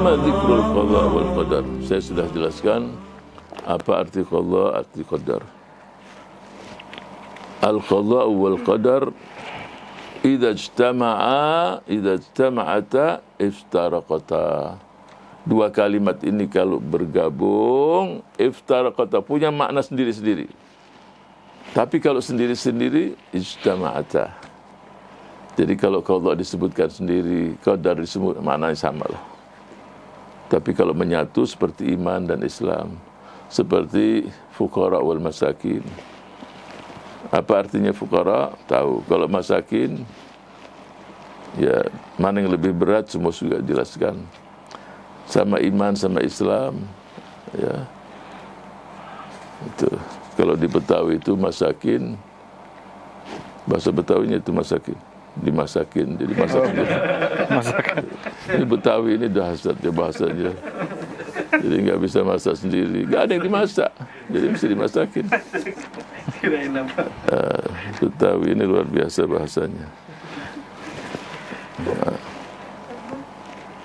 Tamma dzikrul qada wal qadar. Saya sudah jelaskan apa arti qada, arti qadar. Al-qada wal qadar idza ijtama'ata iftaraqata. Dua kalimat ini kalau bergabung, iftaraqata, punya makna sendiri-sendiri. Tapi kalau sendiri-sendiri, ijtama'ata. Jadi kalau qada disebutkan sendiri, qadar disebut, maknanya sama lah. Tapi kalau menyatu seperti iman dan Islam, seperti fuqara wal masakin. Apa artinya fuqara? Tahu. Kalau masakin, ya mana yang lebih berat semua juga jelaskan. Sama iman, sama Islam, ya. Itu. Kalau di Betawi itu masakin, bahasa Betawinya itu masakin. Dimasakin, jadi masakin. Masakan. Ini Betawi ini dahsyat ya bahasanya. Jadi nggak bisa masak sendiri, nggak ada yang dimasak, jadi mesti dimasakin. Betawi ini luar biasa bahasanya.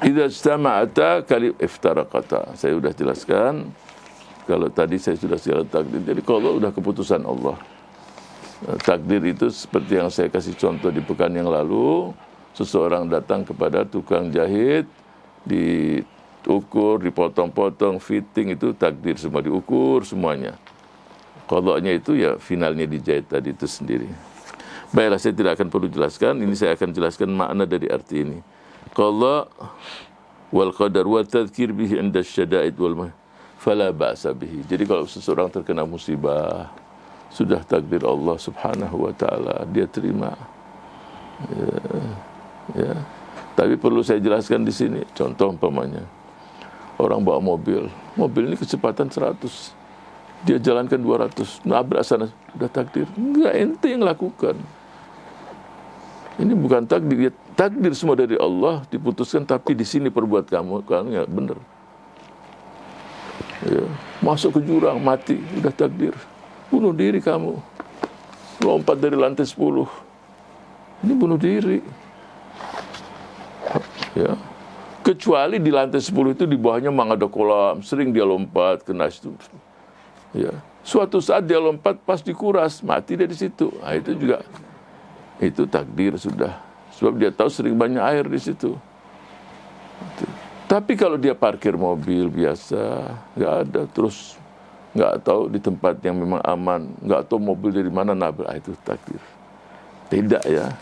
Idza ijtama'ata kali iftaraqata. Saya sudah jelaskan. Kalau tadi saya sudah siaran takdir. Jadi kalau sudah keputusan Allah. Takdir itu seperti yang saya kasih contoh di pekan yang lalu, seseorang datang kepada tukang jahit, diukur, dipotong-potong, fitting, itu takdir semua, diukur semuanya. Qadanya itu ya finalnya dijahit tadi itu sendiri. Baiklah, saya tidak akan perlu jelaskan, ini saya akan jelaskan makna dari arti ini. Qada wal qadar wa tadhkir bihi 'inda syada'id wal fala ba'sa bihi. Jadi kalau seseorang terkena musibah, sudah takdir Allah Subhanahu wa taala, dia terima. Ya. Tapi perlu saya jelaskan di sini. Contoh umpamanya, orang bawa mobil ini kecepatan 100. Dia jalankan 200, nabrak sana, sudah takdir. Enggak, ente yang lakukan. Ini bukan takdir, takdir semua dari Allah diputuskan, tapi di sini perbuat kamu ya benar. Ya. Masuk ke jurang, mati, sudah takdir. Bunuh diri kamu, lompat dari lantai 10, ini bunuh diri. Ya. Kecuali di lantai 10 itu di bawahnya memang ada kolam, sering dia lompat kena situ. Ya. Suatu saat dia lompat pas dikuras, mati dia di situ. Nah, itu juga itu takdir sudah. Sebab dia tahu sering banyak air di situ. Itu. Tapi kalau dia parkir mobil biasa, nggak ada, terus nggak tahu di tempat yang memang aman, nggak tahu mobil dari mana nabrak, itu takdir. Tidak ya.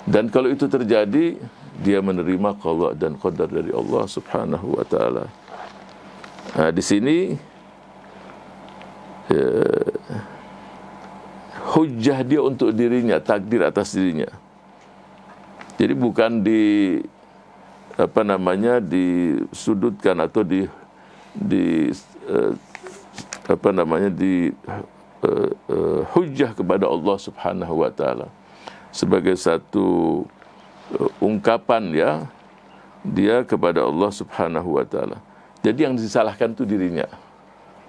Dan kalau itu terjadi, dia menerima qada dan qadar dari Allah Subhanahu wa taala. Nah, di sini hujjah dia untuk dirinya, takdir atas dirinya. Jadi bukan disudutkan atau hujjah kepada Allah Subhanahu wa taala sebagai satu ungkapan ya dia kepada Allah Subhanahu wa taala. Jadi yang disalahkan itu dirinya,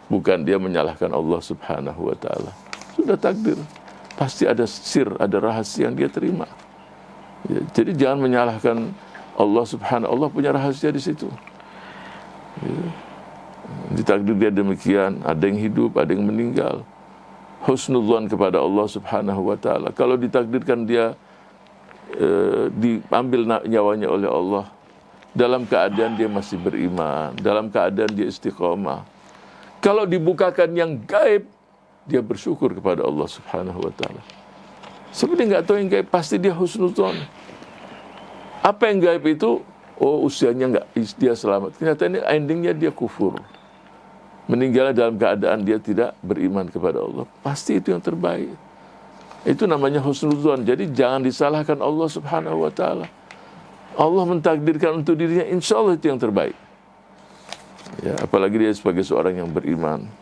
bukan dia menyalahkan Allah Subhanahu wa taala. Sudah takdir, pasti ada sir, ada rahasia yang dia terima. Ya, jadi jangan menyalahkan Allah Subhanahu, Allah punya rahasia di situ. Ya. Ditakdir dia demikian, ada yang hidup, ada yang meninggal. Husnudzon kepada Allah Subhanahu wa taala. Kalau ditakdirkan dia diambil nyawanya oleh Allah, dalam keadaan dia masih beriman, dalam keadaan dia istiqomah. Kalau dibukakan yang gaib, dia bersyukur kepada Allah Subhanahu wa taala. Sebab dia nggak tahu yang gaib, pasti dia husnudzon. Apa yang gaib itu? Oh, usianya nggak, dia selamat. Ternyata ini endingnya dia kufur. Meninggal dalam keadaan dia tidak beriman kepada Allah. Pasti itu yang terbaik. Itu namanya husnudzon. Jadi jangan disalahkan Allah Subhanahu wa taala. Allah mentakdirkan untuk dirinya, insya Allah itu yang terbaik. Ya, apalagi dia sebagai seorang yang beriman.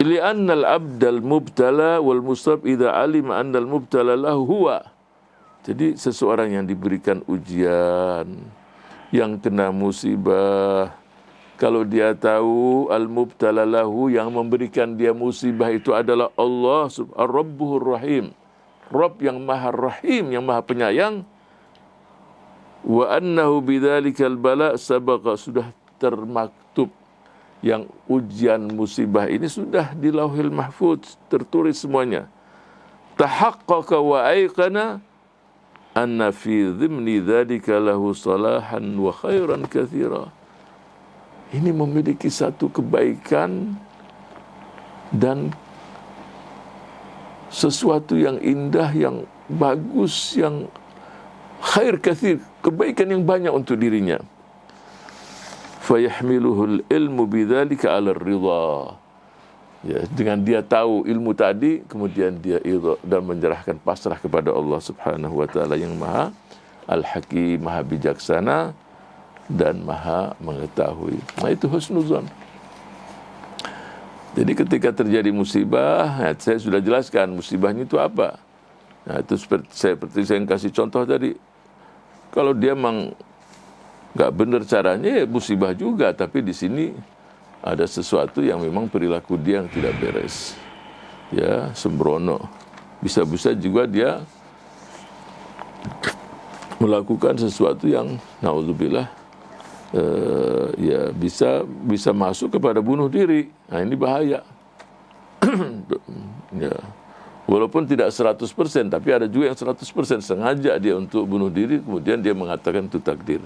Li'annal abdal mubtala wal musab idza alima annal mubtala lahu huwa. Jadi seseorang yang diberikan ujian, yang kena musibah, kalau dia tahu al-mubtala lahu, yang memberikan dia musibah itu adalah Allah Ar-Rabbuhur Rahim, Rabb yang maha rahim, yang maha penyayang, wa annahu bidzalikal bala sabaqa, sudah termaktub, yang ujian musibah ini sudah di Lauhil Mahfuz, tertulis semuanya. Tahaqqaqa wa aiqana anna fi dhimni dzalika lahu salahan wa khairan katsira. Ini memiliki satu kebaikan dan sesuatu yang indah, yang bagus, yang khair katsir, kebaikan yang banyak untuk dirinya. Fayahmiluhul ilmu bidzalika 'ala ridha. Ya, dengan dia tahu ilmu tadi, kemudian dia ridha dan menyerahkan pasrah kepada Allah Subhanahu wa taala yang Maha Al-Hakim, Maha bijaksana dan Maha mengetahui. Nah, itu husnuzan. Jadi ketika terjadi musibah, ya, saya sudah jelaskan musibahnya itu apa. Nah, itu seperti saya kasih contoh tadi. Kalau dia memang nggak benar caranya, ya musibah juga. Tapi di sini ada sesuatu yang memang perilaku dia yang tidak beres, ya, sembrono. Bisa-bisa juga dia melakukan sesuatu yang naudzubillah, ya bisa masuk kepada bunuh diri. Nah, ini bahaya. Ya. Walaupun tidak 100%, tapi ada juga yang 100% sengaja dia untuk bunuh diri, kemudian dia mengatakan itu takdir.